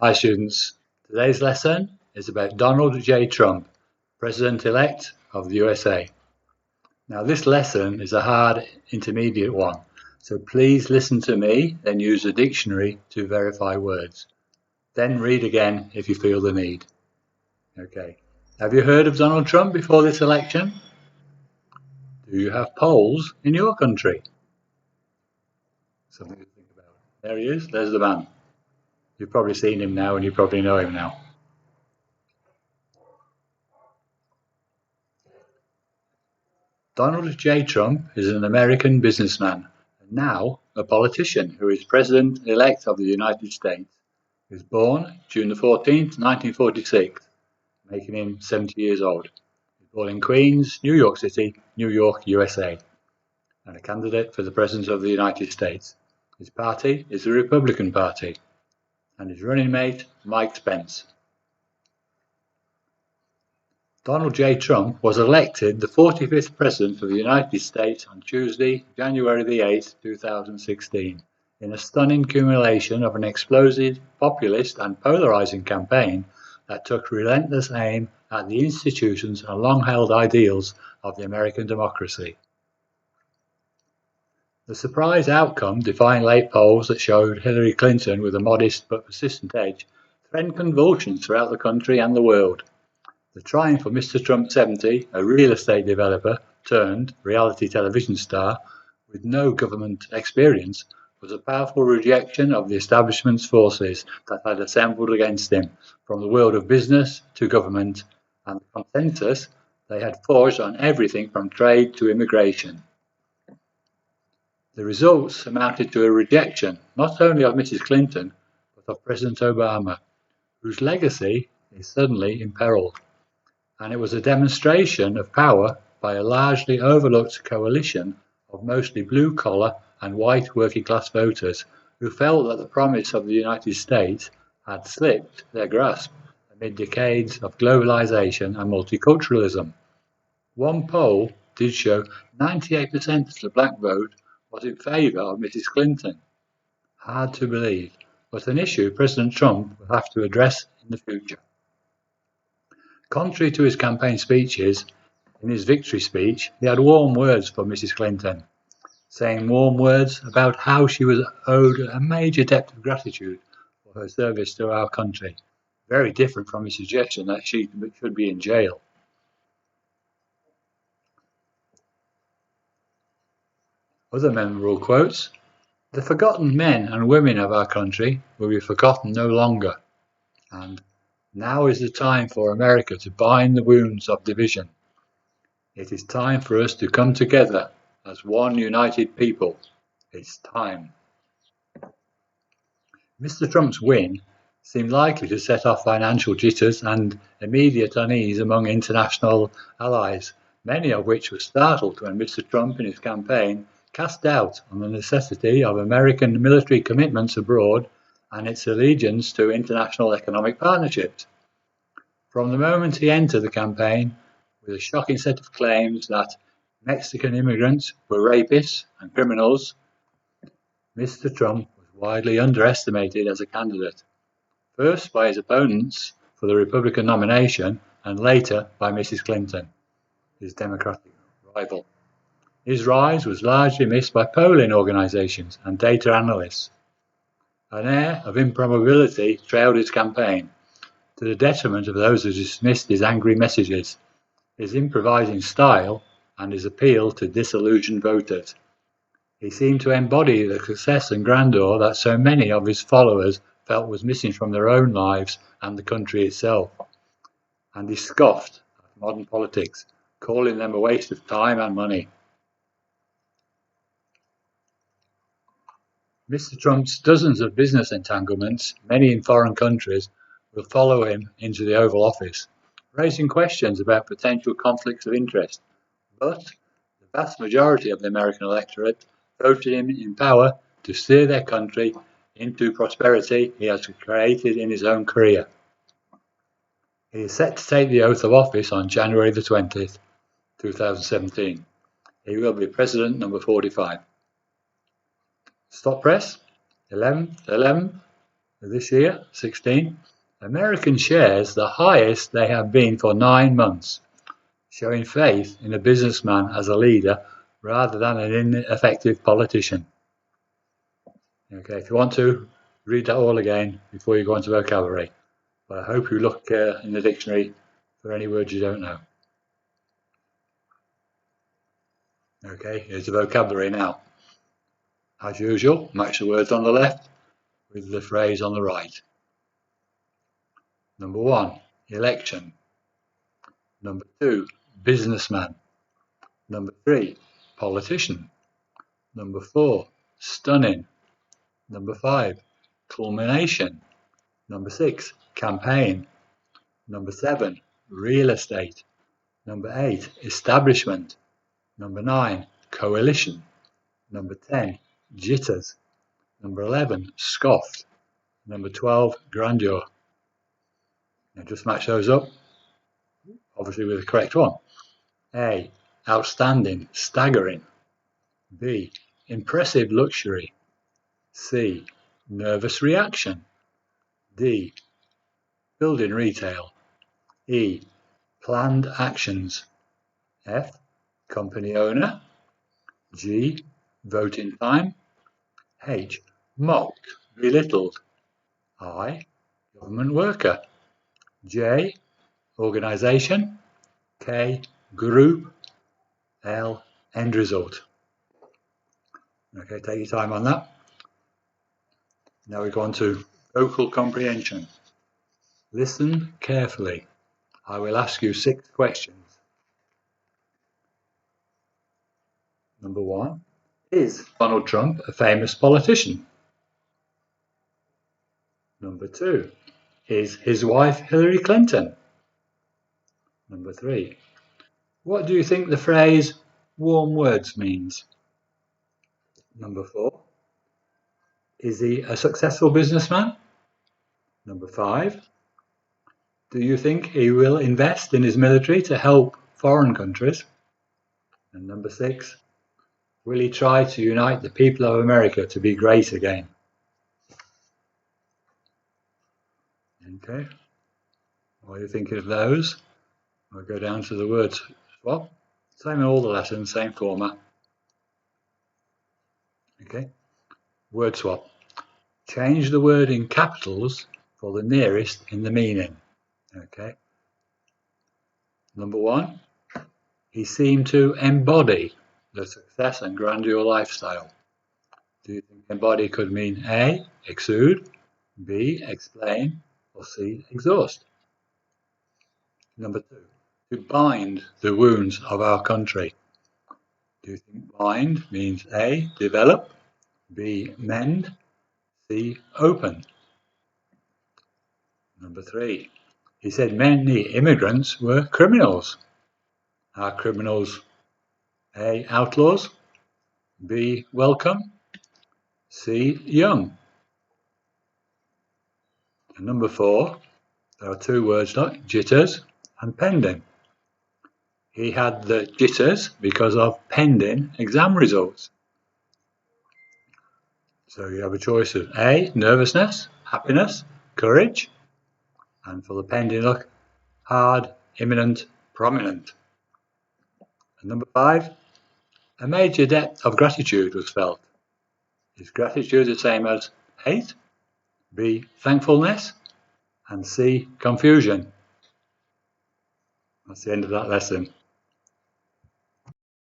Hi students, today's lesson is about Donald J. Trump, President-elect of the USA. Now this lesson is a hard intermediate one, so please listen to me, then use the dictionary to verify words. Then read again if you feel the need. Okay, have you heard of Donald Trump before this election? Do you have polls in your country? Something to think about. There he is, there's the man. You've probably seen him now and you probably know him now. Donald J. Trump is an American businessman and now a politician who is President-elect of the United States. He was born June the 14th, 1946, making him 70 years old. He was born in Queens, New York City, New York, USA, and a candidate for the President of the United States. His party is the Republican Party, and his running mate, Mike Pence. Donald J. Trump was elected the 45th President of the United States on Tuesday, January the 8th, 2016, in a stunning culmination of an explosive, populist and polarizing campaign that took relentless aim at the institutions and long-held ideals of the American democracy. The surprise outcome, defying late polls that showed Hillary Clinton with a modest but persistent edge, threatened convulsions throughout the country and the world. The triumph of Mr. Trump 70, a real estate developer turned reality television star with no government experience, was a powerful rejection of the establishment's forces that had assembled against him, from the world of business to government, and the consensus they had forged on everything from trade to immigration. The results amounted to a rejection not only of Mrs. Clinton, but of President Obama, whose legacy is suddenly imperiled. And it was a demonstration of power by a largely overlooked coalition of mostly blue-collar and white working-class voters who felt that the promise of the United States had slipped their grasp amid decades of globalization and multiculturalism. One poll did show 98% of the black vote was in favor of Mrs. Clinton. Hard to believe, but an issue President Trump will have to address in the future. Contrary to his campaign speeches, in his victory speech, he had warm words for Mrs. Clinton, saying warm words about how she was owed a major debt of gratitude for her service to our country, very different from his suggestion that she should be in jail. Other memorable quotes: "The forgotten men and women of our country will be forgotten no longer," and "Now is the time for America to bind the wounds of division. It is time for us to come together as one united people. It's time." Mr. Trump's win seemed likely to set off financial jitters and immediate unease among international allies, many of which were startled when Mr. Trump in his campaign cast doubt on the necessity of American military commitments abroad and its allegiance to international economic partnerships. From the moment he entered the campaign with a shocking set of claims that Mexican immigrants were rapists and criminals, Mr. Trump was widely underestimated as a candidate, first by his opponents for the Republican nomination and later by Mrs. Clinton, his Democratic rival. His rise was largely missed by polling organizations and data analysts. An air of improbability trailed his campaign, to the detriment of those who dismissed his angry messages, his improvising style, and his appeal to disillusioned voters. He seemed to embody the success and grandeur that so many of his followers felt was missing from their own lives and the country itself. And he scoffed at modern politics, calling them a waste of time and money. Mr. Trump's dozens of business entanglements, many in foreign countries, will follow him into the Oval Office, raising questions about potential conflicts of interest. But the vast majority of the American electorate voted him in power to steer their country into prosperity he has created in his own career. He is set to take the oath of office on January the 20th, 2017. He will be President number 45. Stop press. 11. this year, 16, American shares the highest they have been for 9 months, showing faith in a businessman as a leader rather than an ineffective politician. Okay, if you want to, read that all again before you go into vocabulary. But I hope you look in the dictionary for any words you don't know. Okay, here's the vocabulary now. As usual, match the words on the left with the phrase on the right. Number 1, election. Number 2, businessman. Number 3, politician. Number 4, stunning. Number 5, culmination. Number 6, campaign. Number 7, real estate. Number 8, establishment. Number 9, coalition. Number 10, jitters. Number 11, scoffed. Number 12, grandeur. Now just match those up, obviously with the correct one. A, outstanding, staggering. B, impressive luxury. C, nervous reaction. D, building retail. E, planned actions. F, company owner. G, voting time. H, mocked, belittled. I, government worker. J, organization. K, group. L, end result. Okay, take your time on that. Now we go on to vocal comprehension. Listen carefully. I will ask you 6 questions. Number 1, is Donald Trump a famous politician? Number 2, is his wife Hillary Clinton? Number 3, what do you think the phrase warm words means? Number 4, is he a successful businessman? Number 5, do you think he will invest in his military to help foreign countries? And number 6, will he try to unite the people of America to be great again? Okay, while you're thinking of those, we'll go down to the words swap. Same in all the lessons, same format. Okay, word swap. Change the word in capitals for the nearest in the meaning. Okay. Number 1, he seemed to embody the success and grandeur lifestyle. Do you think embody could mean A, exude, B, explain, or C, exhaust? Number 2, to bind the wounds of our country. Do you think bind means A, develop, B, mend, C, open? Number 3, he said many immigrants were criminals. Are criminals A, outlaws, B, welcome, C, young? And number 4, there are 2 words like jitters and pending. He had the jitters because of pending exam results. So you have a choice of A, nervousness, happiness, courage, and for the pending look, hard, imminent, prominent. And number 5, a major debt of gratitude was felt. Is gratitude the same as hate? B, thankfulness, and C, confusion? That's the end of that lesson.